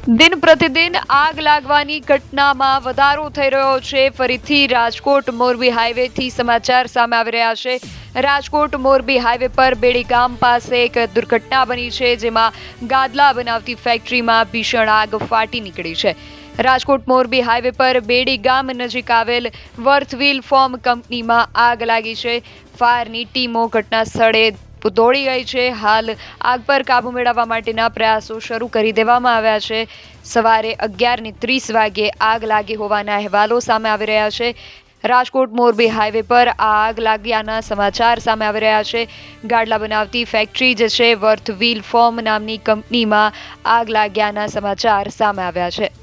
દિન પ્રતિદિન આગ લાગવાની ઘટનામાં વધારો થઈ રહ્યો છે। ફરીથી રાજકોટ મોરબી હાઈવેથી સમાચાર સામે આવી રહ્યા છે। રાજકોટ મોરબી હાઈવે પર બેડી ગામ પાસે એક દુર્ઘટના બની છે, જેમાં ગાદલા બનાવતી ફેક્ટરીમાં ભીષણ આગ ફાટી નીકળી છે। રાજકોટ મોરબી હાઈવે પર બેડી ગામ નજીક આવેલ વર્થવીલ ફોર્મ કંપનીમાં આગ લાગી છે। ફાયરની ટીમો ઘટના સ્થળે દોડી ગઈ છે। હાલ આગ પર કાબુ મેળવવા માટેના પ્રયાસો શરૂ કરી દેવામાં આવ્યા છે। સવારે 11:30 વાગ્યે આગ લાગી હોવાના અહેવાલો સામે આવી રહ્યા છે। રાજકોટ મોરબી હાઈવે પર આગ લાગ્યાના સમાચાર સામે આવી રહ્યા છે। ગાડલા બનાવતી ફેક્ટરી જે છે વર્થ વ્હીલ ફોર્મ નામની કંપનીમાં આગ લાગ્યાના સમાચાર સામે આવ્યા છે।